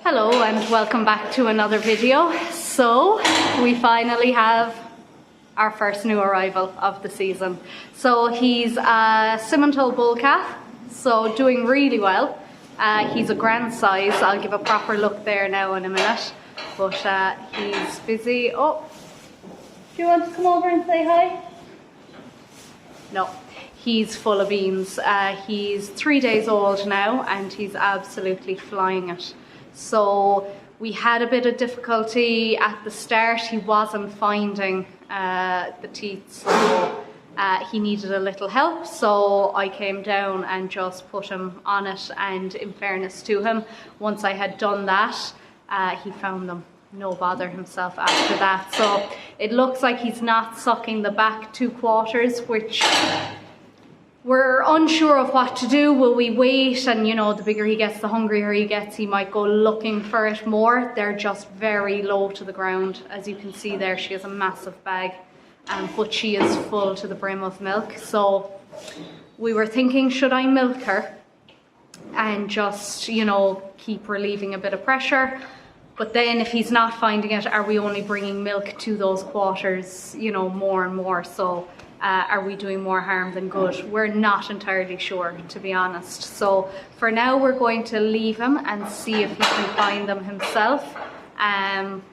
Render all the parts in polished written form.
Hello and welcome back to another video. So we finally have our first new arrival of the season. So he's a Simmental bull calf, so doing really well. He's a grand size. I'll give a proper look there now in a minute, but he's busy. Oh, do you want to come over and say hi? No. He's full of beans. He's 3 days old now and he's absolutely flying it. So we had a bit of difficulty at the start. He wasn't finding the teeth, so he needed a little help. So I came down and just put him on it, and in fairness to him, once I had done that, he found them. No bother himself after that. So it looks like he's not sucking the back 2 quarters, which we're unsure of what to do. Will we wait? And you know, the bigger he gets, the hungrier he gets, he might go looking for it more. They're just very low to the ground. As you can see there, she has a massive bag, but she is full to the brim of milk. So we were thinking, should I milk her and just, you know, keep relieving a bit of pressure? But then if he's not finding it, are we only bringing milk to those quarters, you know, more and more? So are we doing more harm than good? We're not entirely sure, to be honest. So for now, we're going to leave him and see if he can find them himself.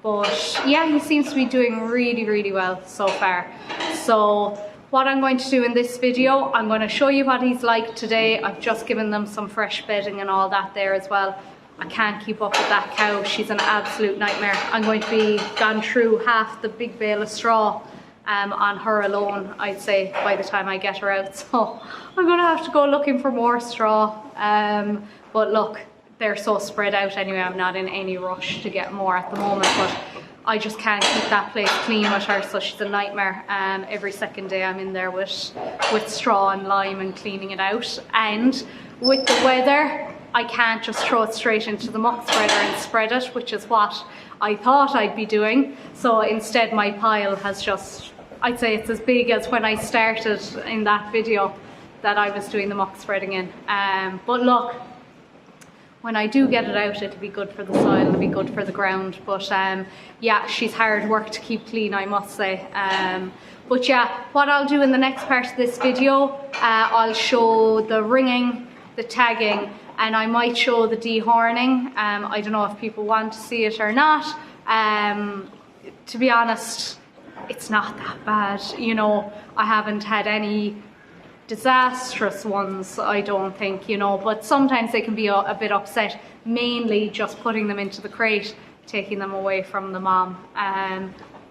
But yeah, he seems to be doing really, really well so far. So what I'm going to do in this video, I'm going to show you what he's like today. I've just given them some fresh bedding and all that there as well. I can't keep up with that cow. She's an absolute nightmare. I'm going to be gone through half the big bale of straw on her alone, I'd say, by the time I get her out. So I'm going to have to go looking for more straw. But look, they're so spread out anyway. I'm not in any rush to get more at the moment, but I just can't keep that place clean with her, so she's a nightmare. Every second day I'm in there with straw and lime and cleaning it out. And with the weather, I can't just throw it straight into the muck spreader and spread it, which is what I thought I'd be doing. So instead my pile has just, I'd say it's as big as when I started in that video that I was doing the muck spreading in. But look, when I do get it out, it'll be good for the soil, it'll be good for the ground. But yeah, she's hard work to keep clean, I must say. But yeah, what I'll do in the next part of this video, I'll show the ringing, the tagging, and I might show the dehorning. I don't know if people want to see it or not. To be honest, it's not that bad. You know, I haven't had any disastrous ones, I don't think, you know, but sometimes they can be a bit upset, mainly just putting them into the crate, taking them away from the mom.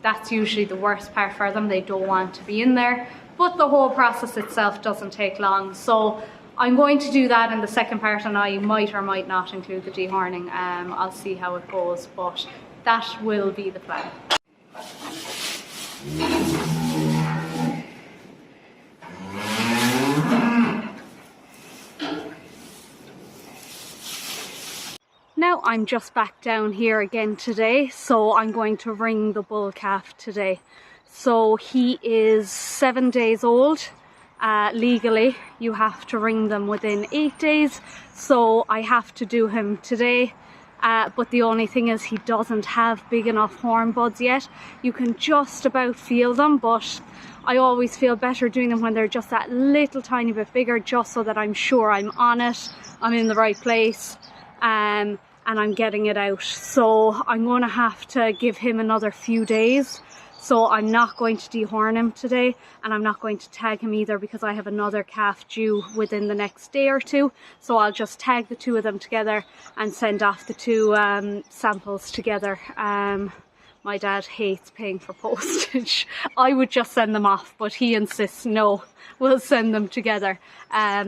That's usually the worst part for them. They don't want to be in there, but the whole process itself doesn't take long. So I'm going to do that in the second part, and I might or might not include the dehorning. I'll see how it goes, but that will be the plan. Now I'm just back down here again today, so I'm going to ring the bull calf today. So he is 7 days old. Legally, you have to ring them within 8 days, so I have to do him today. But the only thing is, he doesn't have big enough horn buds yet. You can just about feel them, but I always feel better doing them when they're just that little tiny bit bigger, just so that I'm sure I'm on it, I'm in the right place, and I'm getting it out. So I'm going to have to give him another few days. So I'm not going to dehorn him today, and I'm not going to tag him either, because I have another calf due within the next day or two. So I'll just tag the 2 of them together and send off the 2 samples together. My dad hates paying for postage. I would just send them off, but he insists no, we'll send them together.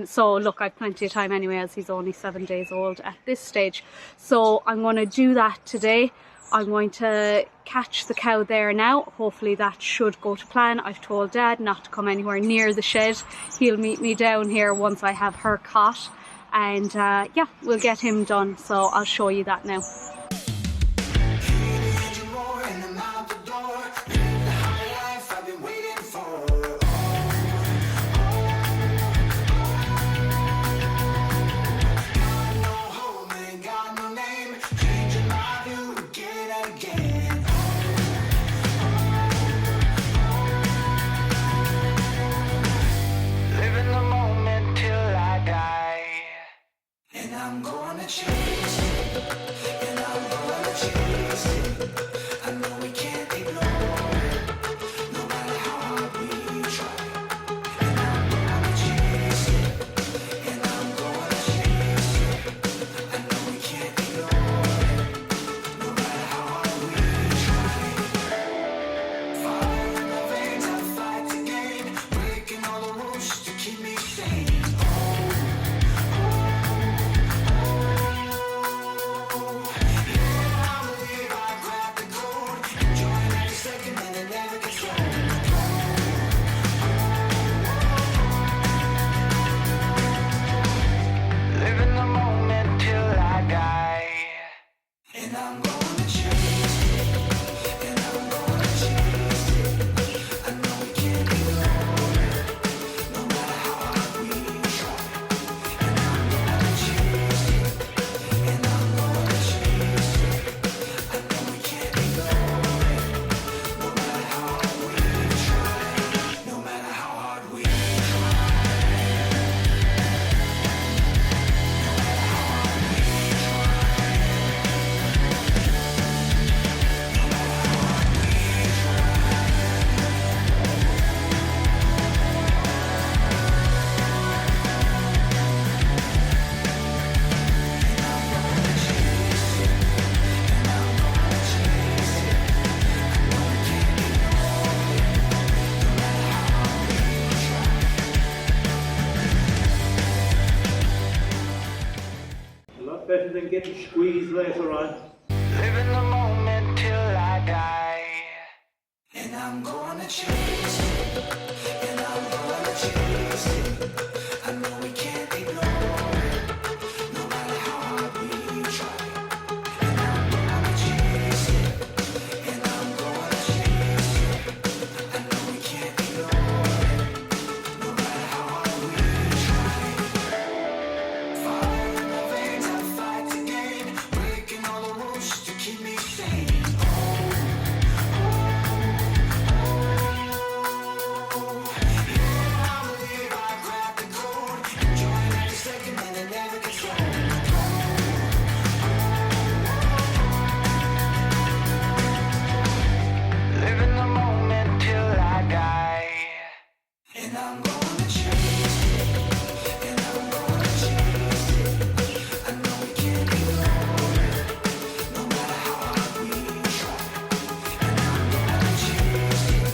So look, I've plenty of time anyway, as he's only 7 days old at this stage. So I'm going to do that today. I'm going to catch the cow there now. Hopefully that should go to plan. I've told Dad not to come anywhere near the shed. He'll meet me down here once I have her caught. And yeah, we'll get him done. So I'll show you that now. getting squeezed later on. Living the moment till I die. And I'm gonna chase it. And I'm gonna chase it. I know we can't ignore it. No matter how hard we try. And I'm gonna chase it. And I'm gonna chase it. I know we can't ignore it. No matter how hard we try. Fire in the veins, I fight to gain. Breaking all the rules to keep me sane. Living the moment till I die. And I'm gonna chase it. And I'm gonna chase it. I know we can't ignore it. No matter how hard we try. And I'm gonna chase it.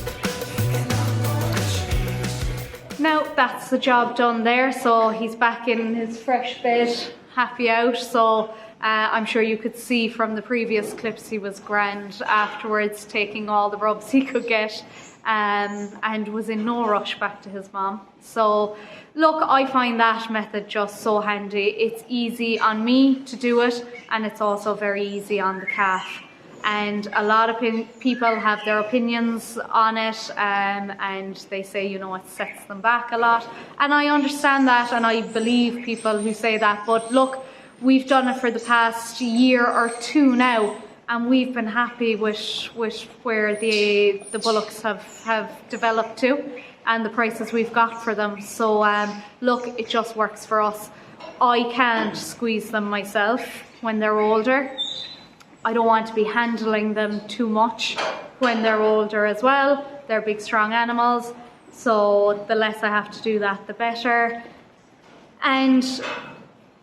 And I'm gonna chase it. Now that's the job done there. So he's back in his fresh bed, happy out. So I'm sure you could see from the previous clips he was grand afterwards, taking all the rubs he could get, and was in no rush back to his mom. So look, I find that method just so handy. It's easy on me to do it, and it's also very easy on the calf. And a lot of people have their opinions on it, and they say, you know, it sets them back a lot. And I understand that, and I believe people who say that. But look, we've done it for the past year or two now, and we've been happy with where the bullocks have developed to, and the prices we've got for them. So look, it just works for us. I can't squeeze them myself when they're older. I don't want to be handling them too much when they're older as well. They're big, strong animals, so the less I have to do that, the better. And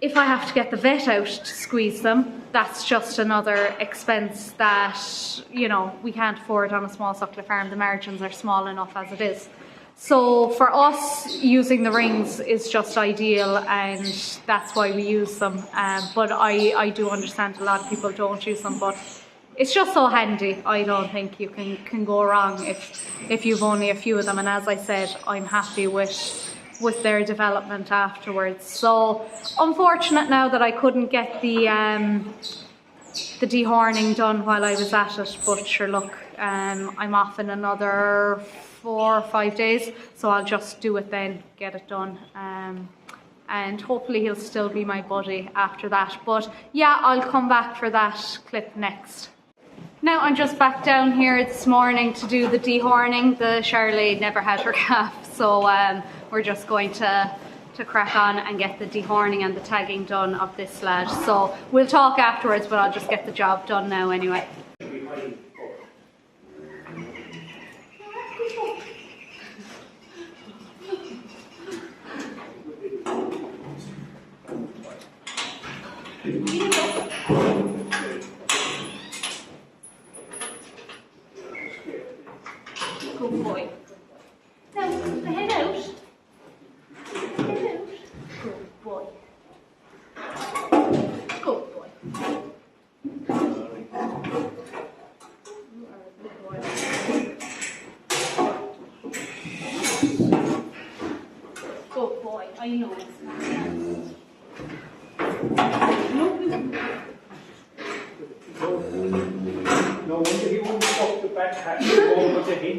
if I have to get the vet out to squeeze them, that's just another expense that, you know, we can't afford on a small suckler farm. The margins are small enough as it is. So for us, using the rings is just ideal, and that's why we use them. But I do understand a lot of people don't use them, but it's just so handy. I don't think you can go wrong if you've only a few of them. And as I said, I'm happy with their development afterwards. So unfortunate now that I couldn't get the dehorning done while I was at it, but sure, look, I'm off in another 4 or 5 days, so I'll just do it then, get it done, and hopefully he'll still be my buddy after that. But yeah, I'll come back for that clip next. Now I'm just back down here this morning to do the dehorning. The Charolais never had her calf, so we're just going to crack on and get the dehorning and the tagging done of this lad. So we'll talk afterwards, but I'll just get the job done now anyway. Good boy. Now, the head out. Head out. Good boy. Good boy. You are a good boy. Good boy. I know it's not that. No wonder he won't stop the back hatch over to him.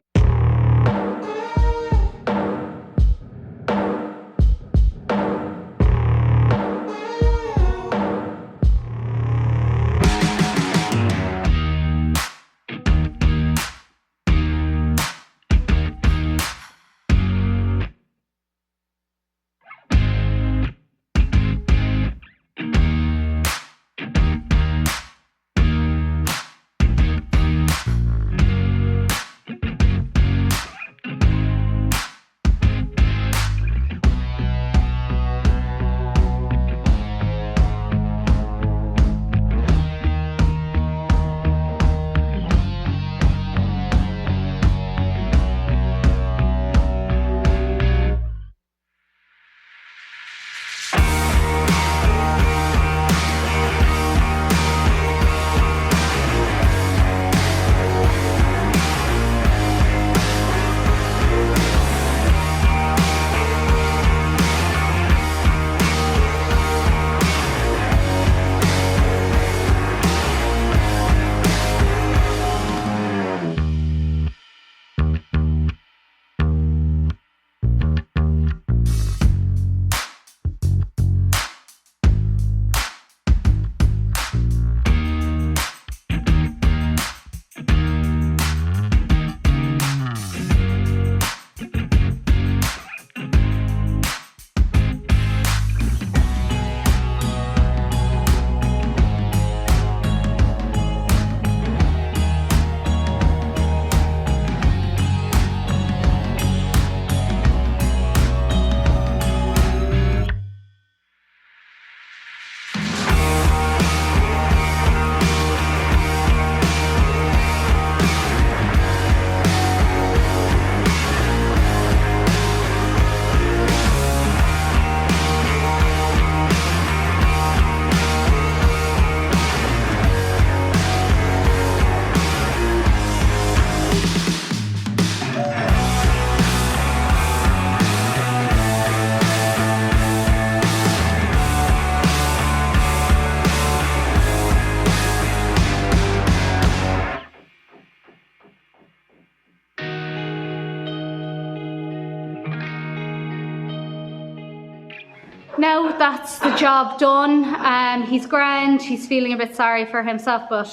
now that's the job done. He's grand, he's feeling a bit sorry for himself, but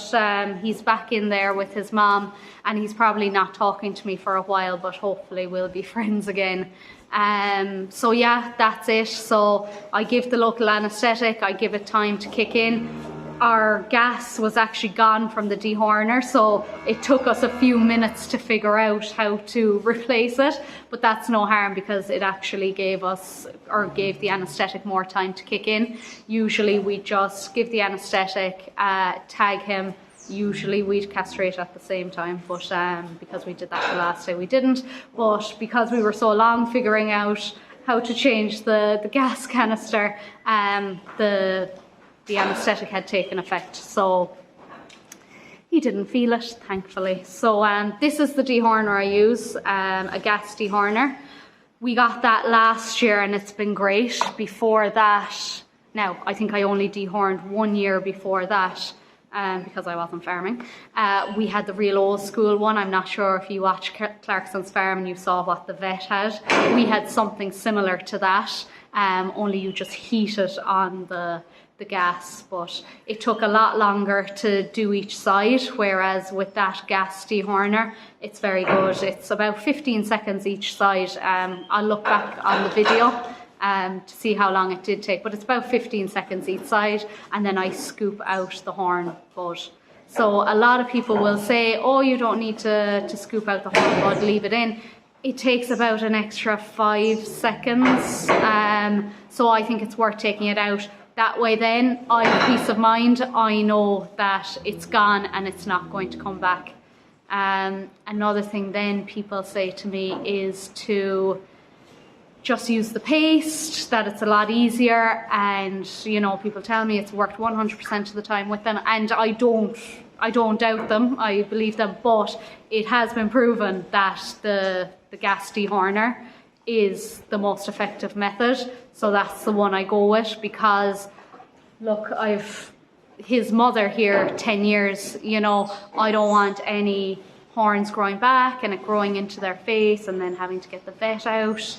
he's back in there with his mom, and he's probably not talking to me for a while, but hopefully we'll be friends again. So yeah, that's it. So I give the local anaesthetic, I give it time to kick in. Our gas was actually gone from the dehorner, so it took us a few minutes to figure out how to replace it, but that's no harm because it actually gave the anaesthetic more time to kick in. Usually we just give the anaesthetic, tag him. Usually we'd castrate at the same time, but because we did that the last day we didn't. But because we were so long figuring out how to change the gas canister, the anaesthetic had taken effect, so he didn't feel it, thankfully. So this is the dehorner I use, a gas dehorner. We got that last year and it's been great. Before that, now I think I only dehorned 1 year before that, because I wasn't farming. We had the real old school one. I'm not sure if you watched Clarkson's Farm and you saw what the vet had. We had something similar to that, only you just heat it on the gas, but it took a lot longer to do each side, whereas with that gas dehorner it's very good. It's about 15 seconds each side. I'll look back on the video to see how long it did take, but it's about 15 seconds each side, and then I scoop out the horn bud. So a lot of people will say, oh, you don't need to scoop out the horn bud, leave it in. It takes about an extra 5 seconds, so I think it's worth taking it out. That way then, I have peace of mind. I know that it's gone and it's not going to come back. Another thing then people say to me is to just use the paste, that it's a lot easier, and you know, people tell me it's worked 100% of the time with them, and I don't doubt them, I believe them, but it has been proven that the gas dehorner is the most effective method, so that's the one I go with. Because look, I've his mother here 10 years, you know, I don't want any horns growing back and it growing into their face and then having to get the vet out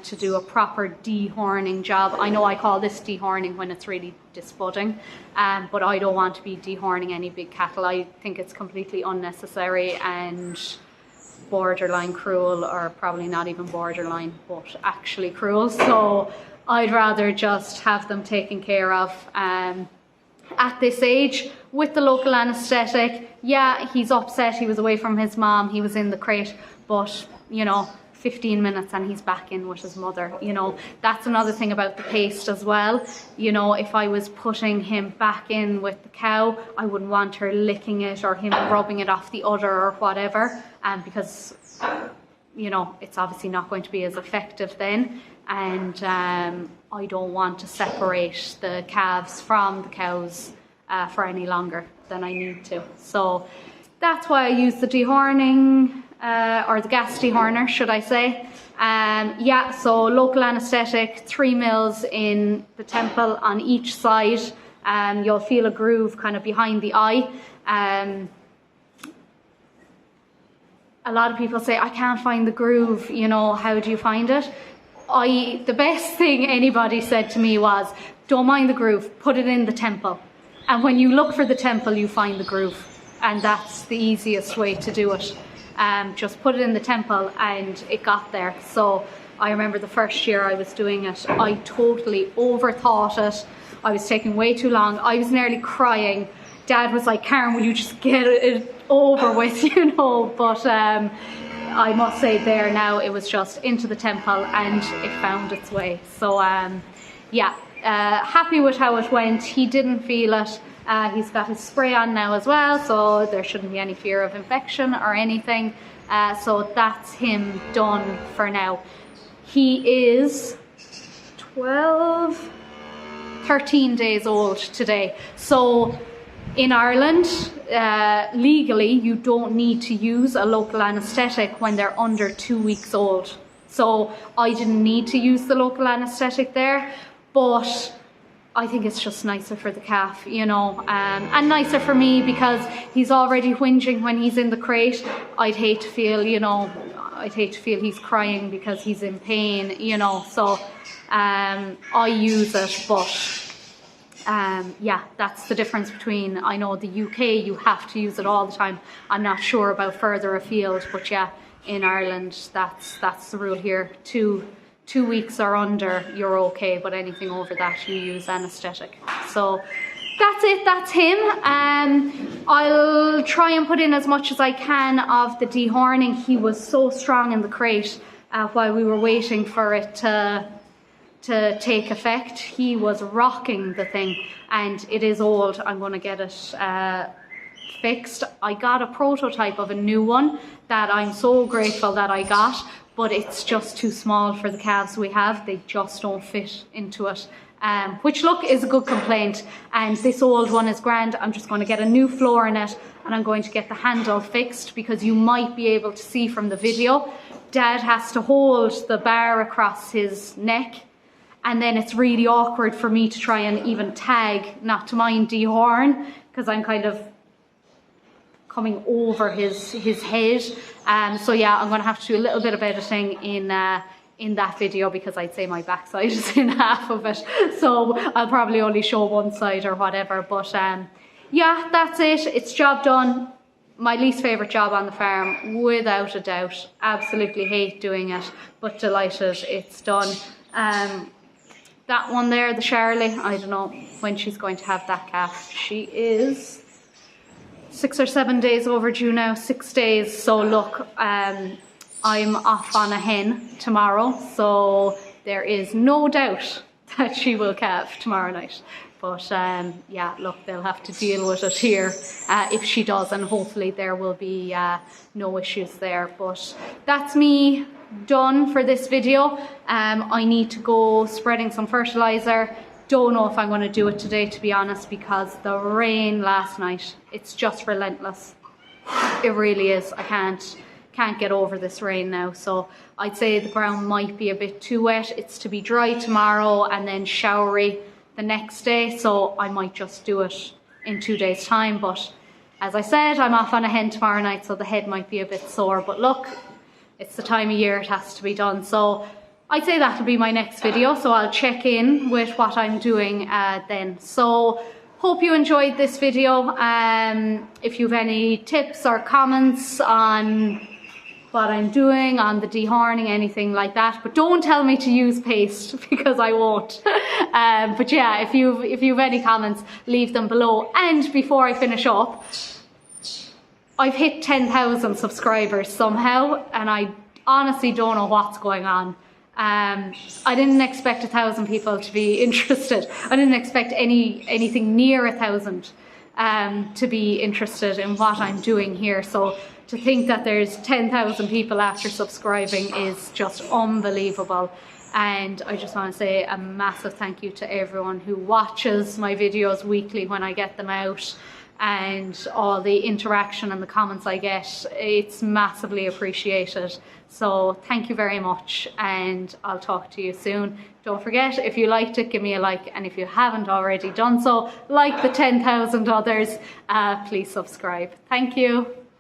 to do a proper dehorning job. I know I call this dehorning when it's really disbudding, but I don't want to be dehorning any big cattle. I think it's completely unnecessary and borderline cruel, or probably not even borderline, but actually cruel. So I'd rather just have them taken care of at this age with the local anaesthetic. Yeah, he's upset, he was away from his mom, he was in the crate, but you know, 15 minutes and he's back in with his mother. You know, that's another thing about the paste as well. You know, if I was putting him back in with the cow, I wouldn't want her licking it or him rubbing it off the udder or whatever, because you know, it's obviously not going to be as effective then, and I don't want to separate the calves from the cows for any longer than I need to. So that's why I use the dehorning, or the gas dehorner, should I say. Yeah, so local anaesthetic, 3 mils in the temple on each side. You'll feel a groove kind of behind the eye. A lot of people say, I can't find the groove, you know, how do you find it? The best thing anybody said to me was, don't mind the groove, put it in the temple. And when you look for the temple, you find the groove. And that's the easiest way to do it. Just put it in the temple and it got there. So I remember the first year I was doing it, I totally overthought it. I was taking way too long. I was nearly crying. Dad was like, Karen, will you just get it over with, you know? But I must say there now, it was just into the temple and it found its way. So yeah, happy with how it went. He didn't feel it. He's got his spray on now as well, so there shouldn't be any fear of infection or anything. So that's him done for now. He is 13 days old today. So in Ireland, legally, you don't need to use a local anaesthetic when they're under 2 weeks old. So I didn't need to use the local anaesthetic there, but I think it's just nicer for the calf, you know, and nicer for me because he's already whinging when he's in the crate. I'd hate to feel, you know, I'd hate to feel he's crying because he's in pain, you know, so I use it, but yeah, that's the difference between, I know the UK, you have to use it all the time. I'm not sure about further afield, but yeah, in Ireland, that's the rule here. Two weeks or under, you're okay, but anything over that, you use anaesthetic. So that's it, that's him. I'll try and put in as much as I can of the dehorning. He was so strong in the crate while we were waiting for it to take effect. He was rocking the thing, and it is old. I'm going to get it fixed. I got a prototype of a new one that I'm so grateful that I got, but it's just too small for the calves we have. They just don't fit into it, which look is a good complaint, and this old one is grand. I'm just going to get a new floor in it, and I'm going to get the handle fixed, because you might be able to see from the video, Dad has to hold the bar across his neck, and then it's really awkward for me to try and even tag, not to mind dehorn, because I'm kind of coming over his head. So yeah, I'm going to have to do a little bit of editing in that video, because I'd say my backside is in half of it, so I'll probably only show one side or whatever. But yeah, that's it. It's job done. My least favourite job on the farm, without a doubt. Absolutely hate doing it, but delighted it's done. That one there, the Charlie, I don't know when she's going to have that calf. She is 6 or 7 days overdue now, 6 days. So look, I'm off on a hen tomorrow, so there is no doubt that she will calve tomorrow night. But yeah, look, they'll have to deal with it here if she does, and hopefully there will be no issues there. But that's me done for this video. I need to go spreading some fertilizer. Don't know if I'm going to do it today, to be honest, because the rain last night, it's just relentless. It really is. I can't get over this rain now. So I'd say the ground might be a bit too wet. It's to be dry tomorrow and then showery the next day, so I might just do it in 2 days time. But as I said, I'm off on a hen tomorrow night, so the head might be a bit sore, but look, it's the time of year it has to be done. So I'd say that'll be my next video, so I'll check in with what I'm doing then. So hope you enjoyed this video. If you have any tips or comments on what I'm doing, on the dehorning, anything like that, but don't tell me to use paste, because I won't. But yeah, if you have any comments, leave them below. And before I finish up, I've hit 10,000 subscribers somehow, and I honestly don't know what's going on. I didn't expect 1,000 people to be interested. I didn't expect anything near 1,000 to be interested in what I'm doing here. So to think that there's 10,000 people after subscribing is just unbelievable. And I just want to say a massive thank you to everyone who watches my videos weekly when I get them out, and all the interaction and the comments I get. It's massively appreciated. So thank you very much, and I'll talk to you soon. Don't forget, if you liked it, give me a like, and if you haven't already done so, like the 10,000 others, please subscribe. Thank you.